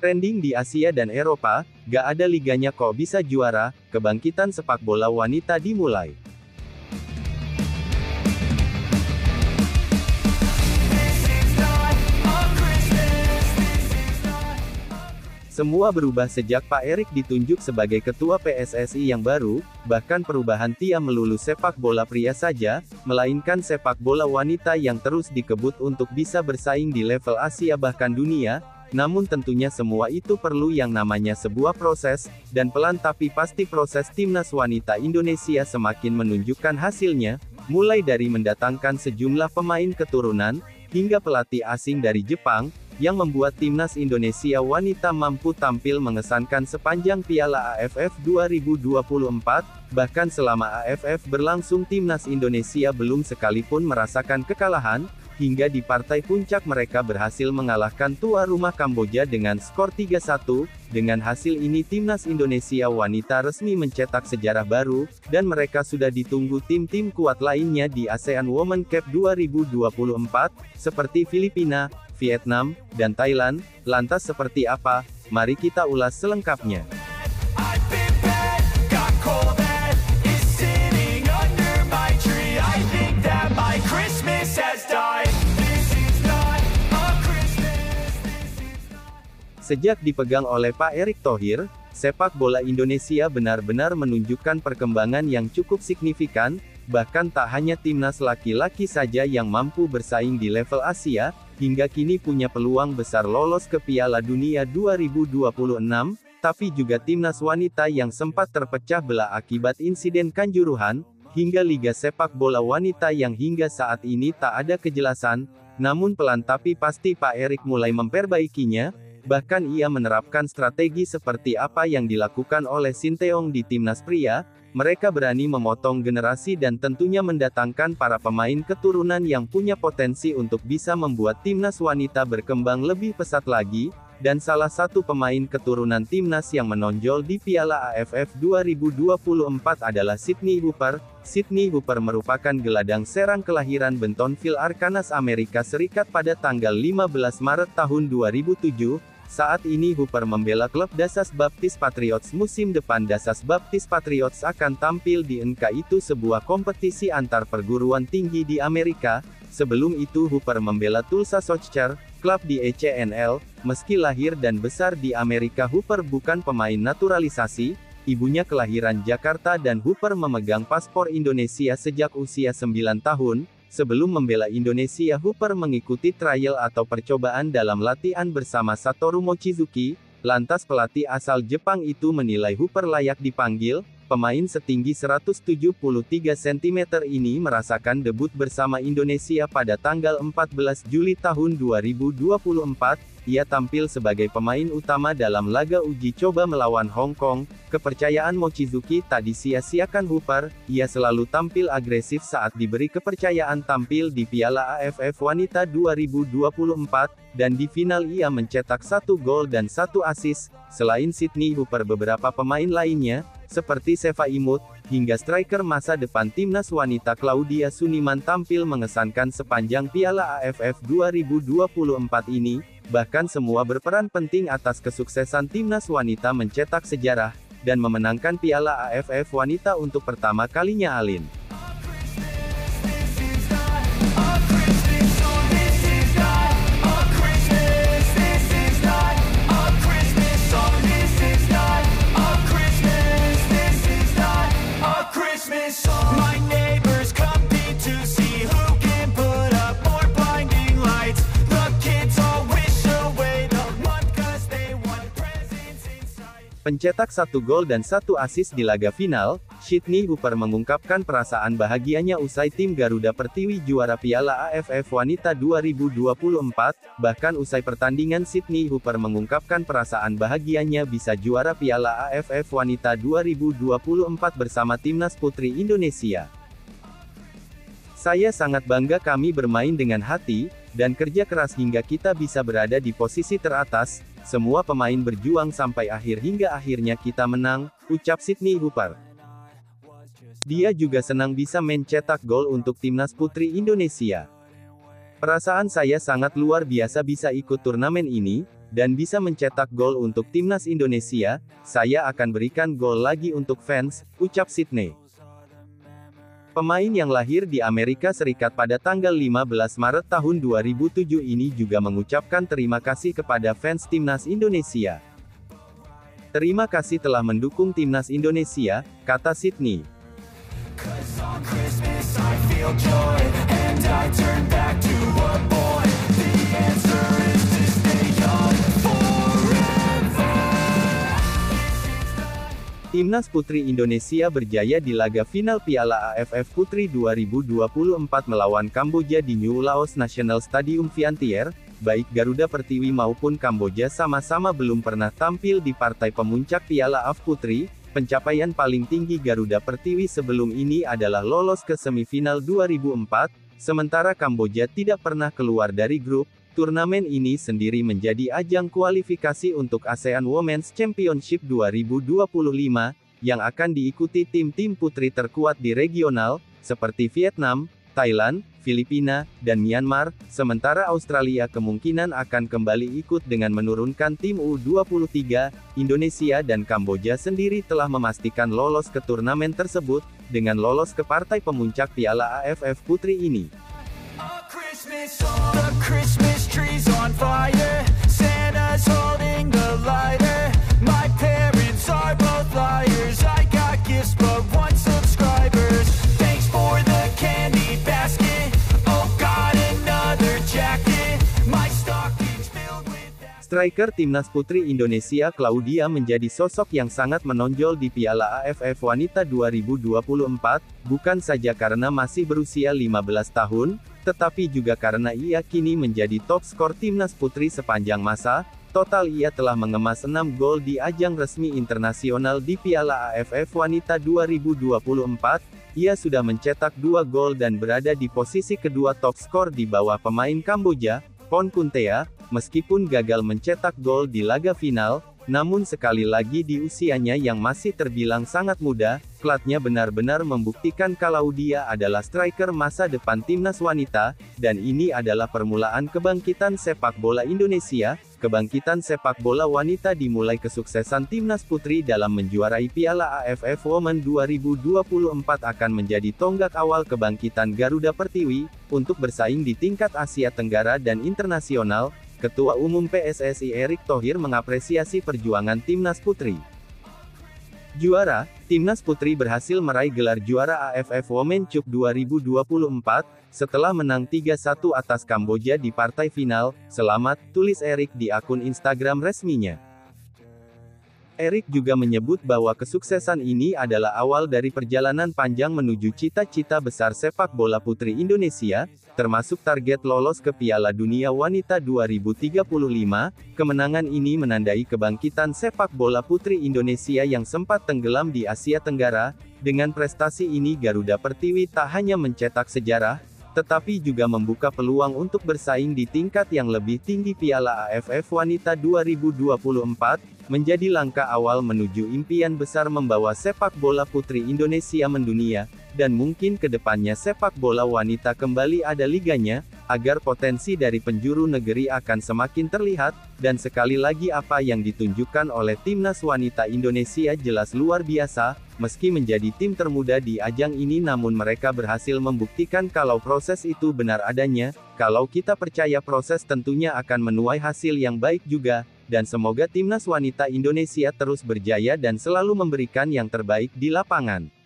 Trending di Asia dan Eropa, gak ada liganya kok bisa juara, kebangkitan sepak bola wanita dimulai. Semua berubah sejak Pak Erik ditunjuk sebagai ketua PSSI yang baru, bahkan perubahan tiada melulu sepak bola pria saja, melainkan sepak bola wanita yang terus dikebut untuk bisa bersaing di level Asia bahkan dunia, namun tentunya semua itu perlu yang namanya sebuah proses, dan pelan tapi pasti proses timnas wanita Indonesia semakin menunjukkan hasilnya, mulai dari mendatangkan sejumlah pemain keturunan, hingga pelatih asing dari Jepang, yang membuat timnas Indonesia wanita mampu tampil mengesankan sepanjang Piala AFF 2024, bahkan selama AFF berlangsung timnas Indonesia belum sekalipun merasakan kekalahan, hingga di partai puncak mereka berhasil mengalahkan tuan rumah Kamboja dengan skor 3-1, dengan hasil ini timnas Indonesia wanita resmi mencetak sejarah baru, dan mereka sudah ditunggu tim-tim kuat lainnya di ASEAN Women Cup 2024, seperti Filipina, Vietnam, dan Thailand. Lantas seperti apa? Mari kita ulas selengkapnya. Sejak dipegang oleh Pak Erick Thohir, sepak bola Indonesia benar-benar menunjukkan perkembangan yang cukup signifikan, bahkan tak hanya timnas laki-laki saja yang mampu bersaing di level Asia, hingga kini punya peluang besar lolos ke Piala Dunia 2026, tapi juga timnas wanita yang sempat terpecah belah akibat insiden Kanjuruhan, hingga Liga Sepak Bola Wanita yang hingga saat ini tak ada kejelasan, namun pelan tapi pasti Pak Erick mulai memperbaikinya, bahkan ia menerapkan strategi seperti apa yang dilakukan oleh Sinteyong di timnas pria. Mereka berani memotong generasi dan tentunya mendatangkan para pemain keturunan yang punya potensi untuk bisa membuat timnas wanita berkembang lebih pesat lagi, dan salah satu pemain keturunan timnas yang menonjol di Piala AFF 2024 adalah Sydney Hooper. Sydney Hooper merupakan gelandang serang kelahiran Bentonville, Arkansas, Amerika Serikat pada tanggal 15 Maret tahun 2007. Saat ini Hooper membela klub Dallas Baptist Patriots. Musim depan Dallas Baptist Patriots akan tampil di NK, itu sebuah kompetisi antar perguruan tinggi di Amerika. Sebelum itu Hooper membela Tulsa Southern, klub di ECNL. Meski lahir dan besar di Amerika, Hooper bukan pemain naturalisasi. Ibunya kelahiran Jakarta dan Hooper memegang paspor Indonesia sejak usia 9 tahun. Sebelum membela Indonesia, Hooper mengikuti trial atau percobaan dalam latihan bersama Satoru Mochizuki. Lantas pelatih asal Jepang itu menilai Hooper layak dipanggil. Pemain setinggi 173 cm ini merasakan debut bersama Indonesia pada tanggal 14 Juli tahun 2024. Ia tampil sebagai pemain utama dalam laga uji coba melawan Hong Kong. Kepercayaan Mochizuki tak disia-siakan Hooper. Ia selalu tampil agresif saat diberi kepercayaan tampil di Piala AFF Wanita 2024, dan di final ia mencetak 1 gol dan 1 assist. Selain Sydney Hooper, beberapa pemain lainnya, seperti Seva Imut, hingga striker masa depan timnas wanita Claudia Suniman tampil mengesankan sepanjang Piala AFF 2024 ini. Bahkan semua berperan penting atas kesuksesan timnas wanita mencetak sejarah, dan memenangkan Piala AFF Wanita untuk pertama kalinya. Alin. Pencetak 1 gol dan 1 assist di laga final, Sydney Hooper mengungkapkan perasaan bahagianya usai tim Garuda Pertiwi juara Piala AFF Wanita 2024. Bahkan usai pertandingan, Sydney Hooper mengungkapkan perasaan bahagianya bisa juara Piala AFF Wanita 2024 bersama timnas putri Indonesia. Saya sangat bangga, kami bermain dengan hati dan kerja keras hingga kita bisa berada di posisi teratas. Semua pemain berjuang sampai akhir hingga akhirnya kita menang, ucap Sydney Hooper. Dia juga senang bisa mencetak gol untuk timnas putri Indonesia. Perasaan saya sangat luar biasa bisa ikut turnamen ini, dan bisa mencetak gol untuk timnas Indonesia, saya akan berikan gol lagi untuk fans, ucap Sydney. Pemain yang lahir di Amerika Serikat pada tanggal 15 Maret tahun 2007 ini juga mengucapkan terima kasih kepada fans timnas Indonesia. Terima kasih telah mendukung timnas Indonesia, kata Sydney. Timnas Putri Indonesia berjaya di laga final Piala AFF Putri 2024 melawan Kamboja di New Laos National Stadium Vientiane. Baik Garuda Pertiwi maupun Kamboja sama-sama belum pernah tampil di partai pemuncak Piala AFF Putri. Pencapaian paling tinggi Garuda Pertiwi sebelum ini adalah lolos ke semifinal 2004, sementara Kamboja tidak pernah keluar dari grup. Turnamen ini sendiri menjadi ajang kualifikasi untuk ASEAN Women's Championship 2025, yang akan diikuti tim-tim putri terkuat di regional, seperti Vietnam, Thailand, Filipina, dan Myanmar, sementara Australia kemungkinan akan kembali ikut dengan menurunkan tim U23, Indonesia dan Kamboja sendiri telah memastikan lolos ke turnamen tersebut, dengan lolos ke partai pemuncak Piala AFF Putri ini. The Christmas tree's on fire, Santa's holding the lighter, my parents are both liars, I got gifts but one subscribers, thanks for the candy basket, oh God another jacket, my stocking's filled with that. Striker Timnas Putri Indonesia Claudia menjadi sosok yang sangat menonjol di Piala AFF Wanita 2024, bukan saja karena masih berusia 15 tahun, tetapi juga karena ia kini menjadi top skor Timnas Putri sepanjang masa. Total ia telah mengemas 6 gol di ajang resmi internasional di Piala AFF Wanita 2024. Ia sudah mencetak 2 gol dan berada di posisi kedua top skor di bawah pemain Kamboja, Pon Kuntea, meskipun gagal mencetak gol di laga final. Namun sekali lagi di usianya yang masih terbilang sangat muda, Klatnya benar-benar membuktikan kalau dia adalah striker masa depan timnas wanita, dan ini adalah permulaan kebangkitan sepak bola Indonesia. Kebangkitan sepak bola wanita dimulai kesuksesan timnas putri dalam menjuarai Piala AFF Women 2024 akan menjadi tonggak awal kebangkitan Garuda Pertiwi, untuk bersaing di tingkat Asia Tenggara dan internasional. Ketua Umum PSSI Erick Thohir mengapresiasi perjuangan Timnas Putri. Juara, Timnas Putri berhasil meraih gelar juara AFF Women Cup 2024, setelah menang 3-1 atas Kamboja di partai final. Selamat, tulis Erick di akun Instagram resminya. Erick juga menyebut bahwa kesuksesan ini adalah awal dari perjalanan panjang menuju cita-cita besar sepak bola putri Indonesia, termasuk target lolos ke Piala Dunia Wanita 2035. Kemenangan ini menandai kebangkitan sepak bola putri Indonesia yang sempat tenggelam di Asia Tenggara. Dengan prestasi ini Garuda Pertiwi tak hanya mencetak sejarah, tetapi juga membuka peluang untuk bersaing di tingkat yang lebih tinggi. Piala AFF Wanita 2024 menjadi langkah awal menuju impian besar membawa sepak bola putri Indonesia mendunia, dan mungkin kedepannya sepak bola wanita kembali ada liganya, agar potensi dari penjuru negeri akan semakin terlihat. Dan sekali lagi apa yang ditunjukkan oleh timnas wanita Indonesia jelas luar biasa. Meski menjadi tim termuda di ajang ini, namun mereka berhasil membuktikan kalau proses itu benar adanya. Kalau kita percaya proses, tentunya akan menuai hasil yang baik juga. Dan semoga timnas wanita Indonesia terus berjaya dan selalu memberikan yang terbaik di lapangan.